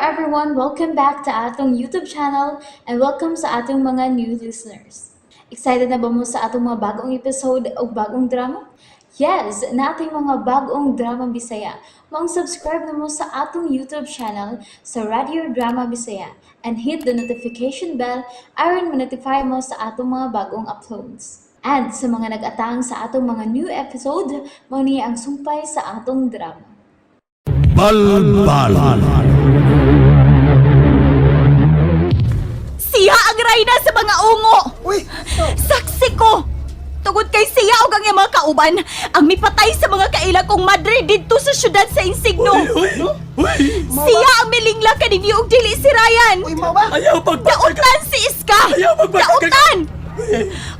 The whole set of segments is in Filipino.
everyone, welcome back to atong YouTube channel and welcome sa atong mga new listeners. Excited na ba mo sa atong mga bagong episode o bagong drama? Yes, na ating mga bagong drama Bisaya. Mag-subscribe na mo sa atong YouTube channel sa Radio Drama Bisaya and hit the notification bell aron ma-notify mo sa atong mga bagong uploads. And sa mga nag-atang sa atong mga new episode, mo niya ang sumpay sa atong drama. Balbal. Siya ang rayna sa mga ungo! Uy! Saksi ko! Tungod kay siya o ang mga kauban, ang mipatay sa mga kaila kong madre dito sa syudad sa Insigno. Siya ang milingla kaninyo og dili si Ryan. Uy, mo ba? Ayaw pagpatay. Dautan si Iska! Ayaw magpatay. Dautan!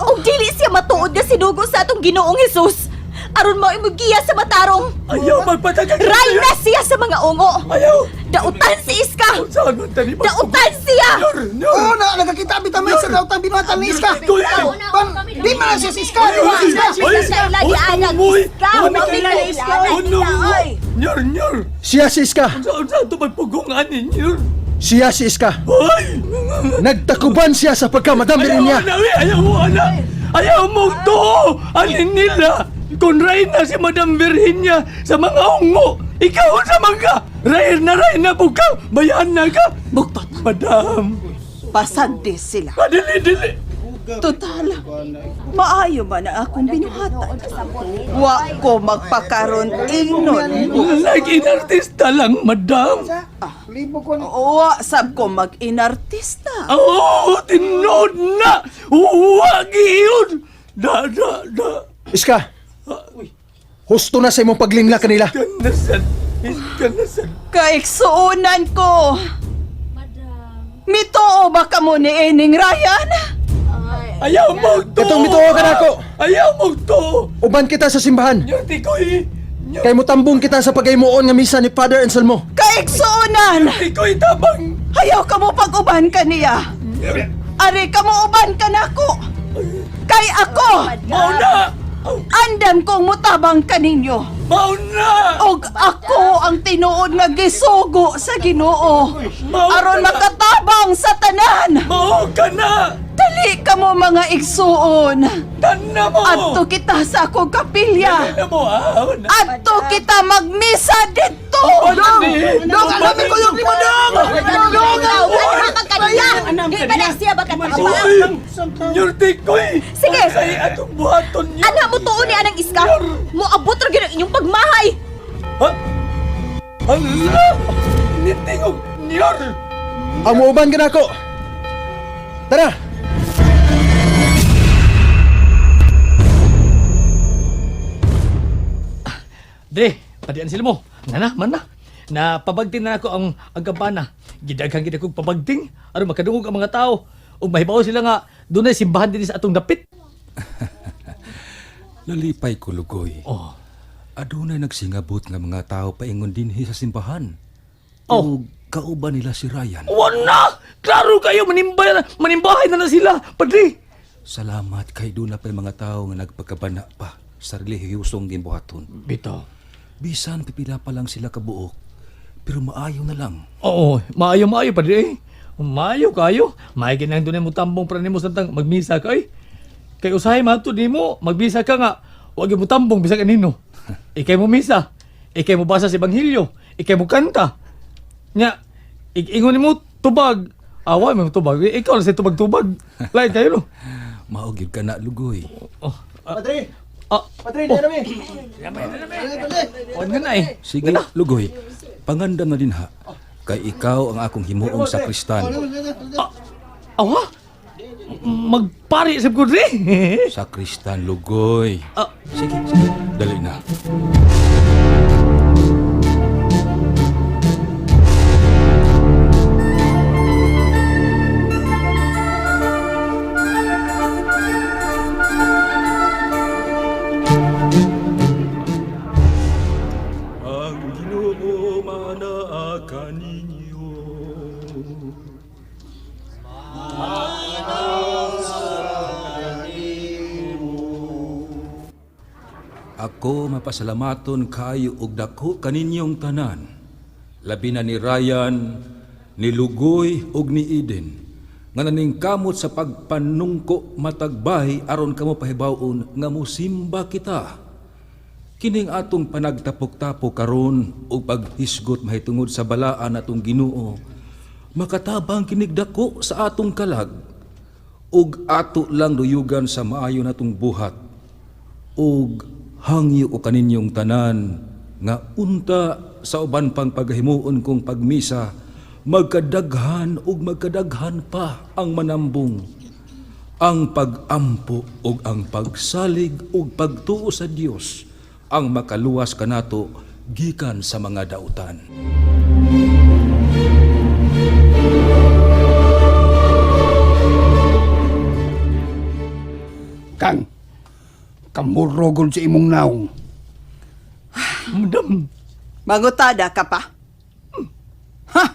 Og dili siya matuod nga sinugo sa atong Ginoong Hesus. Aron mo imugiya sa matarong. Ayaw magpatay. Rayna siya sa mga ungo. Ayaw. Dautan si Iska! Sagot tani ba? Dautan siya! Oo na, nagkakita bitamay sa daw tang binuhatan ni Iska. Pan, di man na siya si Iska, di ba Iska? Lagi anak Iska! Mamila ni Iska! Nyor. Siya si Iska! Saan ito magpugungan ni Nyor? Siya si Iska! Ay! Nagtakuban siya sa pagkamadami rin niya! Ayaw mo to! Alin nila? Kung Reyna si Madam Virginia sa mga ungo, ikaw sa mga Reyna bukaw, bayan na ka! Buktot, Madam! pasante sila. Dili! Total, maayo man ang akong binuhatan. Wa ko magpakaroon ingnon. Naging artista lang, Madam! Libo ko na. Wa sab ko mag-inartista. Oo, tinood na! Huwag iyon! Da! Iska! Husto na sa imong paglingla kanila! Kanasan! Kaiksuunan ko. Mituo ba ka mo ni Ening Ryan? Ayaw mo to! Katong mituo ka na ako! Ayaw mo to! Uban kita sa simbahan! Nyati ko'y... Kay mutambong kita sa pagaymuon nga misa ni Father Anselmo! Kaiksuunan! Nyati ko'y tabang... Ayaw ka mo pag-uban ka niya. Ari ka mo uban ka na ko. Kay ako, Mauna! andam kong mutabang kaninyo. Mauna! Og ako ang tinuod nga gisugo sa Ginoo. Aron makatabang sa tanan. Mao ka na! Dali ka mo mga igsuon. Tanda mo! Adto kita sa akong kapilya. Tanda mo, ahon! Adto kita magmisa dito. Dong, alamin ko yung limo, Dong! Di ba na siya ba Uy! Nyati ko'y... Sige. Say atong buhaton niyo! Anak mo tuon ni anang Iska! Moabot ra gyud ang inyong pagmahay! Ha? Hala! Nitingog niyor! Ang muuban ka na ako! Tara! Dre, padian sila mo. Man na pabagting na ako ang kampana. Gidaghang gid akong pabagting aron makadungog ang mga tao. Ug mahibaw sila nga dunay simbahan dinhi sa atong dapit. Lalipay ko, Lugoy. Oh. Adunay nagsingabot nga mga tao paingon dinhi sa simbahan. Oh. O kauban nila si Ryan. Wala! Klaro kayo manimbahay na sila, padre. Salamat kay doon na pa'y mga tao nga nagpagkabana pa sa relihiyosong ginbuhaton. Bitaw. Bisan pipila pa lang sila kabuok, pero maayo na lang. Oo, maayo padre. Maayo kayo. Maayo kinang dunay mo tambong para nimo santang magmisa kay. Kay usahay matud nimo, magbisa ka nga. Wa gyud mo tambong bisag kanino. Ikay mo misa. Ikay mo basa sa ebanghelyo. Ikay mo kanta. Nya, ingon nimo tubag. Awa mo tubag. Ikaw lang sa tubag-tubag. Lain kayo no. Maugid ka na, Lugoy. Oh, Padre! ah, Padre, di namin! on nga na eh. Sige, Lugoy. Pangandam na din ha. Kay ikaw ang akong himuong sakristan. Awa? Magpari sa kudri. Sakristan, Lugoy. Ah. Sige. Dali na. Ang Ginoo manaakan ninyo. Ako mapasalamaton kayo og dako kaninyong tanan. Labi na ni Ryan ni Lugoy ug ni Eden, nga naning kamot sa pagpanungko matagbay aron kamo pahibawon nga musimba kita. Kining atong panagtapok-tapok karon o paghisgot mahitungod sa balaan atong Ginoo, makatabang kinigdako sa atong kalag, ug ato lang duyugan sa maayo natong buhat, ug hangyo ko kaninyong tanan nga unta sa uban pang paghimuon kong pagmisa, magkadaghan ug magkadaghan pa ang manambong, ang pagampo ug ang pagsalig ug pagtuo sa Dios ang makaluwas kanato gikan sa mga dautan. Kang, kamurogol sa imong naong. Madam, Mangutada ka pa? Ha?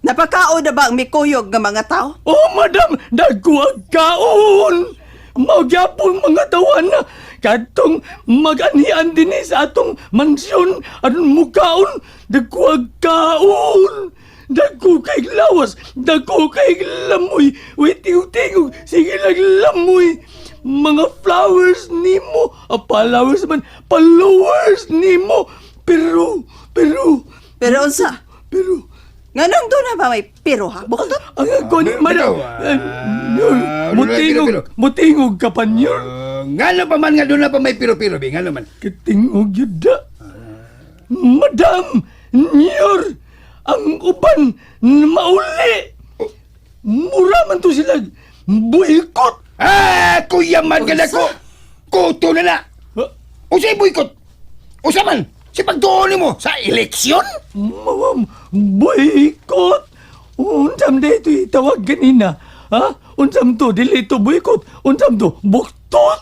Napakao na ba ang mikuyog ng mga tao? oh madam, dagkuag kaon! Magyapon mga tawan na katong mag-anian din sa atong mansyon aron mukaon, dagkuag kaon! Dagko kay lawas, dagko kay lamoy, witiw-tingog, sige lamoy. Mga flowers nimo, flowers man, followers nimo. Pero, Pero unsa? Nganong doon na ba may piro ha? Bukutot? ang ako ni madam, Piro. mutingog ka pa niyo. Ngano pa man nga doon na pa may piro-piro, Bing? Ngano man? Katingog yuda. Madam, niyor, ang uban na mauli. Mura man to sila, boykot. Kuya man ka na ko! Kuto na na! Usa'y boykot! Usa man! Si pagtuon mo sa eleksyon? Mawam, boykot. Unsam na ito itawag ganina. Ha? Unsam to, dili ito boykot. Unsam to, buktot.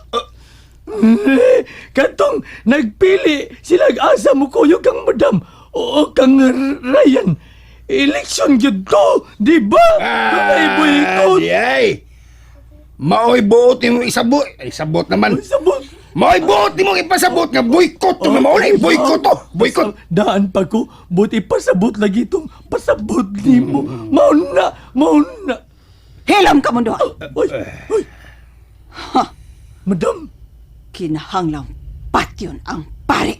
Katong nagpili sila asa mo kuyo kang madam o kang Ryan. Eleksyon yun to, di ba? Ay, boykot. Ay! Maoy buot ni mo isabot. Ay, sabot naman. Sabot. Maoy buot ni mo ipasabot nga boykot to. Maulay, boykot to. Boykot. Daan pa ko, buti pasabot lagi itong pasabot ni mo. Mauna. Hilam ka mo doon. Ay. Madam, Kinahanglang patyon ang pare.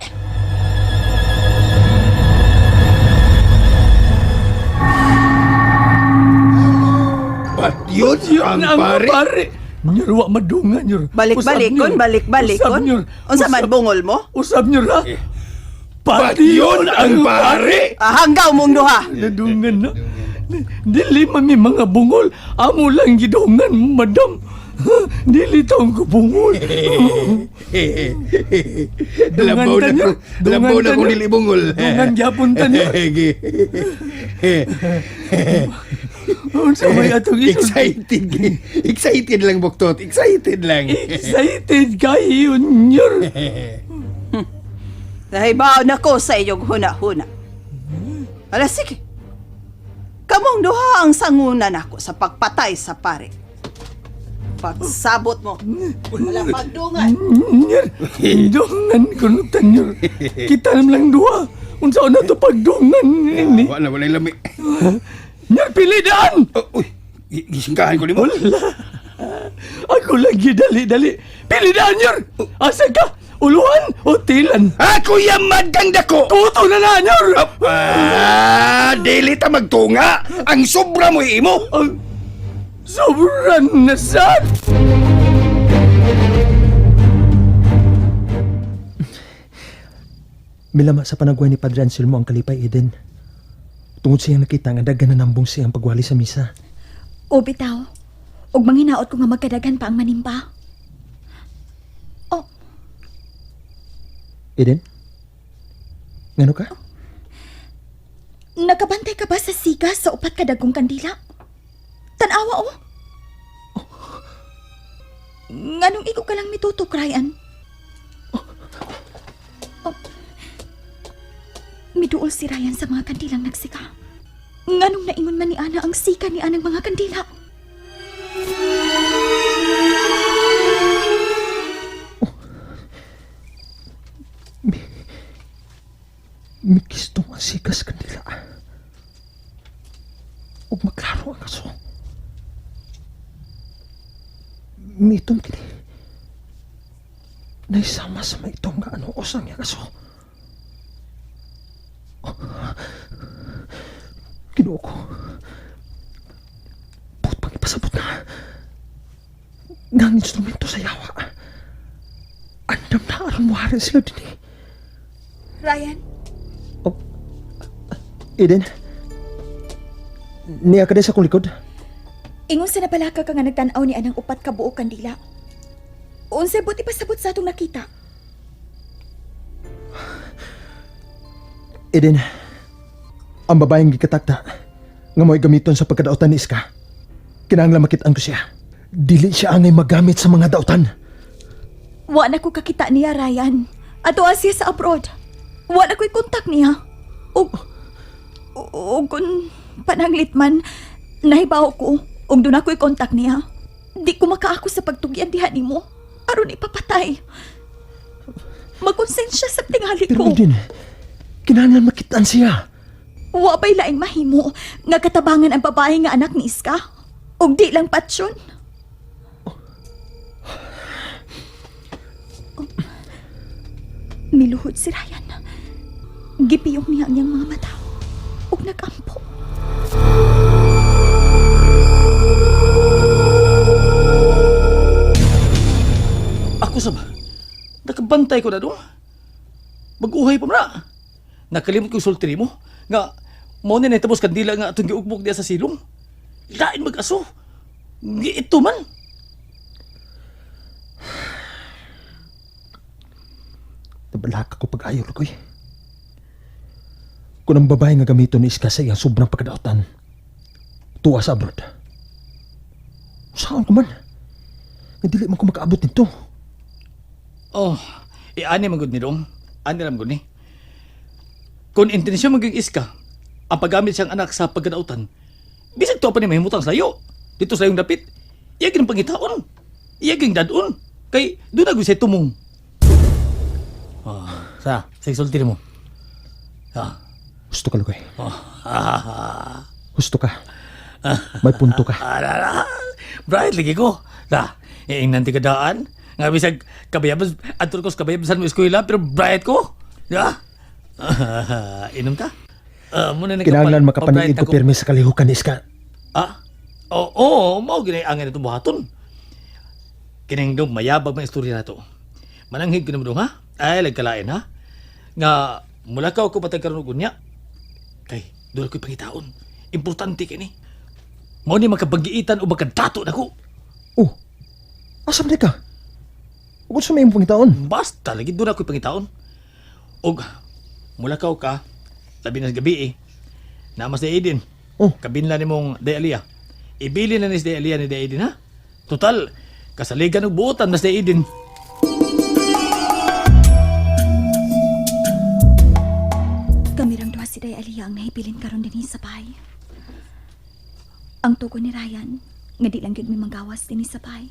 At yun yun ang pare. Nyur, wa madungan, nyur. Balik-balikon, balik-balikon. Unsa man bungol mo? Usab, nyur, ha? At yun ang pare. Hanggaw mong duha. Nadungan na. Dili mami mga bungol. Amo lang gidungan, madam. Dili taong ko bungol. Labaw na ko. Labaw na kong nilibungol. Dungan gyapon ta niyo. Unsa may atong Excited. Excited lang, Buktot. Excited lang. Excited kayo, nyur. Nahibaw na ko sa iyong huna-huna. Alas, sige. Kamong duha ang sangunan ako sa pagpatay sa pare. Pagsabot mo, wala pagdungan. Nyur, dungan ko nutan, nyur. Kita naman lang duha. Unsa na to pagdungan ini. Wala lami. Nyur, pilidaan! Uy, gisingkahan ko ni mo. Ako lagi dali-dali. Pilidaan, nyur! Asa ka? Uluhan o tilan? Ako yaman kang dako! Tuto na, nyur! Dili ta magtunga! Ang sobra mo imo! Ang sobrang nasad! Milama sa panagway ni Padre Anselmo ang kalipay, Eden. Tungod siyang nakita nga daghan na nambong siyang pagwali sa misa. O bitaw, og manginaot ko nga magkadagan pa ang manimba. Oh, Eden? Ngano ka? nakabantay ka ba sa siga sa upat kadagong kandila? Tanawa oh. Nganong ikaw ka lang mitutok, Ryan? Oh. Miduol si Ryan sa mga kandilang nagsika. Nganong naingon man ni Ana ang sika ni Anang mga kandila? Mikis to ang sikas kanila. ug maklaro ang kaso. Mitom kini. Naisama sa maitom nga ano osang niya kaso. Ginoo ko. Bukod pang ipasabot na. Nga ang instrumento sa yawa. Andam na aron mo harin sila din eh. Ryan, Eden, niya ka din sa kong likod. ingon sa nabalaka ka nga nagtanaw ni anang upat ka buok kandila. Unsay buti pasabot sa atong nakita. Eden, ang babaeng gikatakta nga mo'y gamiton sa pagkadautan ni Iska. Kinahanglan makitaan ko siya. Dili siya angay magamit sa mga dautan. Wa na ko kakita niya, Ryan. Ato siya sa abroad. Wa na ko'y kontak niya. O kung pananglit man, nahibaw ko. Og doon ako'y kontak niya. Di ko makaako sa pagtugyan diha nimo. Aron ipapatay. Magkonsensya sa tingali Pero ko. Eden, kinahanglan makitaan siya. Wa ba'y laing mahimo nga katabangan ang babae nga anak ni Iska? Og di lang patsyon? Miluhod si Ryan. Gipiyong niya ang niyang mga mata. Og nagampo. Ako sa ba? Nakabantay ko na doon. Mag-uhay pa mo na. Nakalimot ko yung sultri mo. Nga, mo na natapos kandila nga itong giugmok niya sa silong. Lain mag-aso. Ito man. Nabalaka ko pag-ayaw, Lugoy. Kung ang babae nga gamiton ni Iska sa iyang sobrang pagkadautan, tuwa sa abroad. Saan ko man? Nga dili man ko makaabot nito. Oh, ani man gud ni dong. Ani ram gud ni. Kung intensyon maging Iska, ang paggamit siyang anak sa pagkadautan, bisag to pa ni mahimutang sayo. Dito sa iyong dapit, iya ginang pangitaon. Iya ginang dadon. Kay doon na siya tumong. Sa sultri mo. Gusto ka, Lugoy. Ah, Gusto ka. May punto ka. bright lagi ko. Nanti kadaan. Nga bisag kabayabas, atur ko sa kabayabasan mo eskwela, pero bright ko. Inom ta? Muna Kinahanglan makapaningid ko pirmi sa kalihukan ni Iska. Oo, mao ginay-angin itong buhaton. Kinahingdong mayabag mga istorya na to. Mananghig ko naman dong, ha? Ay, lagkalain, ha? Nga, mula ka ako patagkaroon ko niya. Kay, doon ako'y pangitaon. Importante kini. Mao ni makabagiitan o makadato na ko. Oh, asam na ka? Kung sa may mong pangitaon. Basta, lagi doon ako'y pangitaon. Og, mula ka labi na sa gabi namas na Eden. Oh. Kabinla ni mong Dealia. Ibili na ni si Dealia ni Eden, ha? Total, kasaligan ng buotan na si Eden. Kamirang duha si Day Aliyah ang nahibilin karon dinhi sa bahay. Ang tugon ni Ryan, nga di lang gyud may manggawas dinhi sa bahay.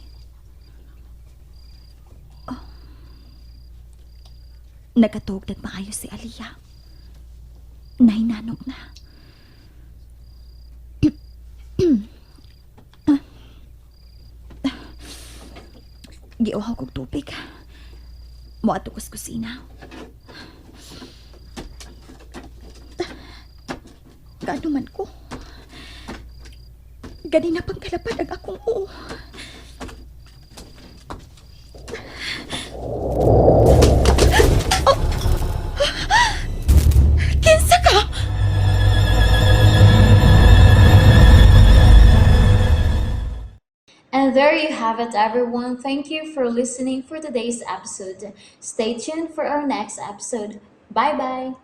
Oh. Nagatuog na maayo si Aliyah. Nahinanok na. Giuhaw kog tubig. Moadto ko sa kusina. Gaano man ko. Gani na pang kalapad ang akong oo. Oh! Kinsa ka? And there you have it, everyone. Thank you for listening for today's episode. Stay tuned for our next episode. Bye bye.